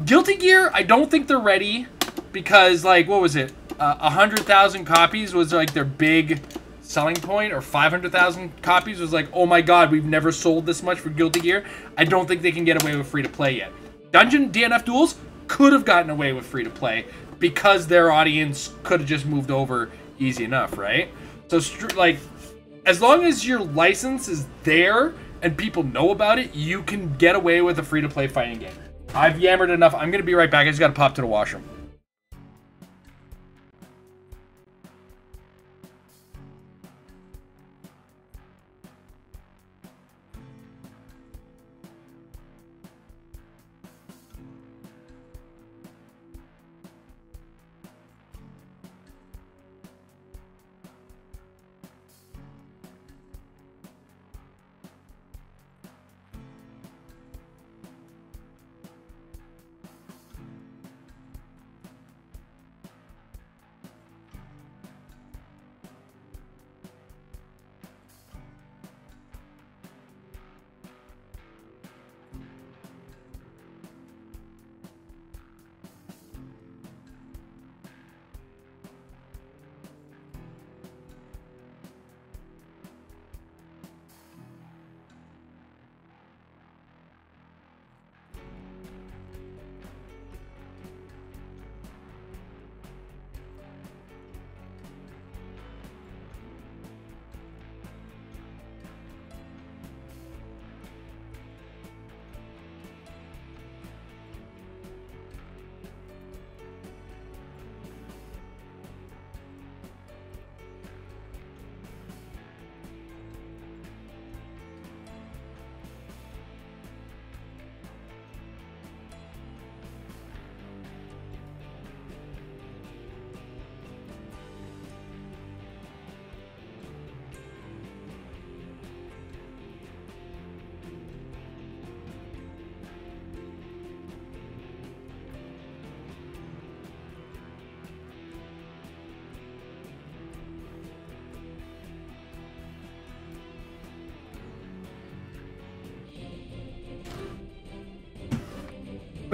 Guilty Gear, I don't think they're ready because, like, what was it? 100,000 copies was like their big selling point, or 500,000 copies was like, oh my god, we've never sold this much for Guilty Gear. I don't think they can get away with free to play yet. Dungeon DNF Duels could have gotten away with free to play because their audience could have just moved over easy enough, right? So, like, as long as your license is there and people know about it, you can get away with a free to play fighting game. I've yammered enough. I'm gonna be right back. I just gotta pop to the washroom.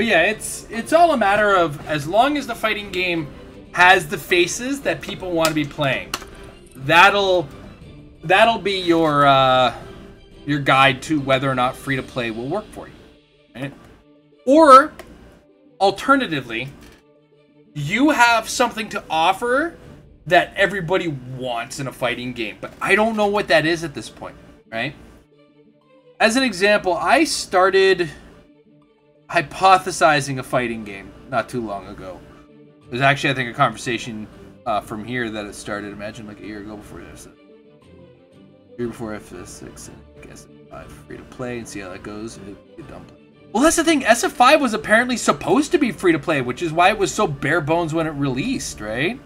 But yeah, it's all a matter of as long as the fighting game has the faces that people want to be playing, that'll be your guide to whether or not free to play will work for you, right? Or alternatively, you have something to offer that everybody wants in a fighting game, but I don't know what that is at this point, right? As an example, I started hypothesizing a fighting game not too long ago. It was actually, I think, a conversation from here that it started. Imagine like a year ago before this. A year before FS6, and I guess free to play and see how that goes. Well, that's the thing. SF5 was apparently supposed to be free to play, which is why it was so bare bones when it released, right?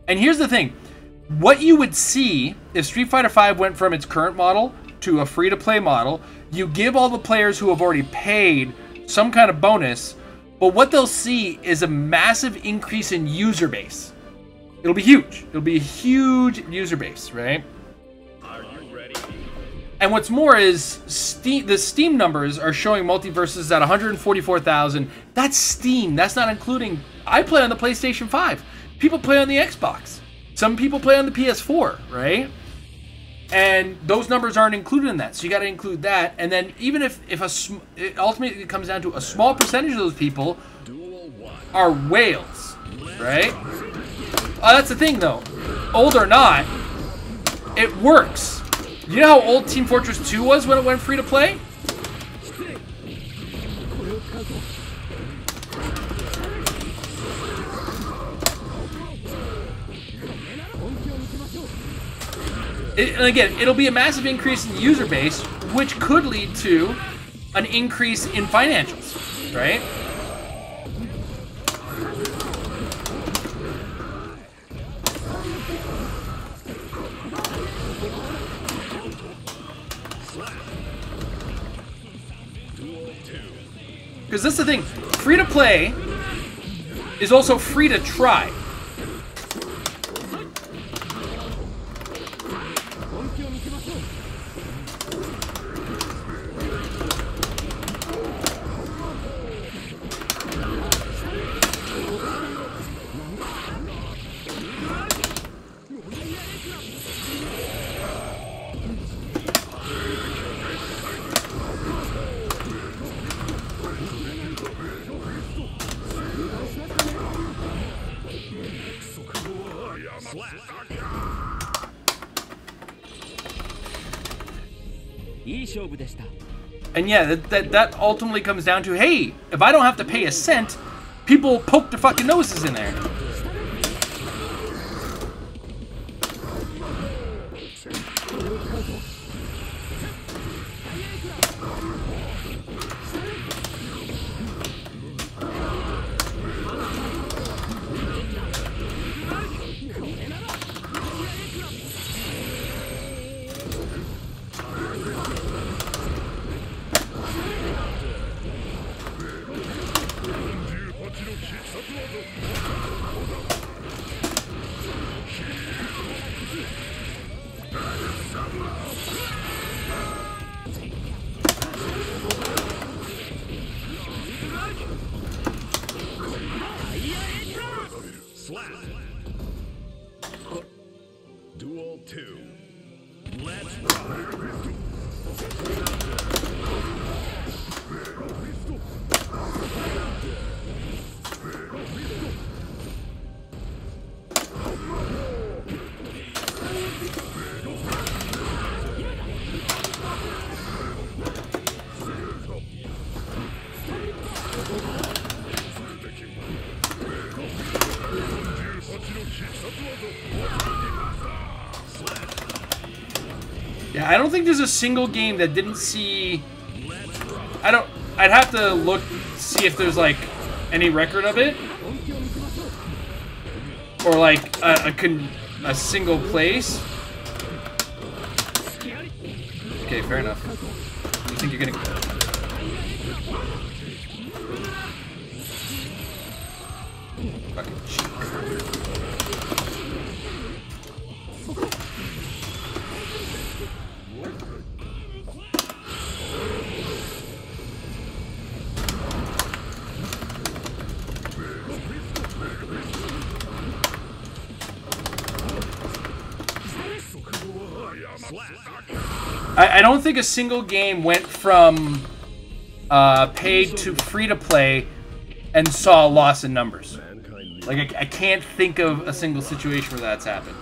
And here's the thing. What you would see if Street Fighter V went from its current model to a free-to-play model, you give all the players who have already paid some kind of bonus, but what they'll see is a massive increase in user base. It'll be huge. It'll be a huge user base, right? Are you ready? And what's more is the Steam numbers are showing MultiVersus at 144,000. That's Steam. That's not including... I play on the PlayStation 5. People play on the Xbox. Some people play on the PS4, right? And those numbers aren't included in that, so you got to include that. And then even if it ultimately comes down to a small percentage of those people are whales, right? That's the thing, though. Old or not, it works. You know how old Team Fortress 2 was when it went free to play? And again, it'll be a massive increase in the user base, which could lead to an increase in financials, right? Because that's the thing, free to play is also free to try. And yeah, that ultimately comes down to, hey, if I don't have to pay a cent, people poke their fucking noses in there. Duel 2. Let's Yeah, I don't think there's a single game that didn't see... I'd have to look, see if there's, like, any record of it. Or, like, a single place. Okay, fair enough. You think you're gonna... Fucking cheat. I don't think a single game went from paid to free-to-play and saw a loss in numbers. Like, I can't think of a single situation where that's happened.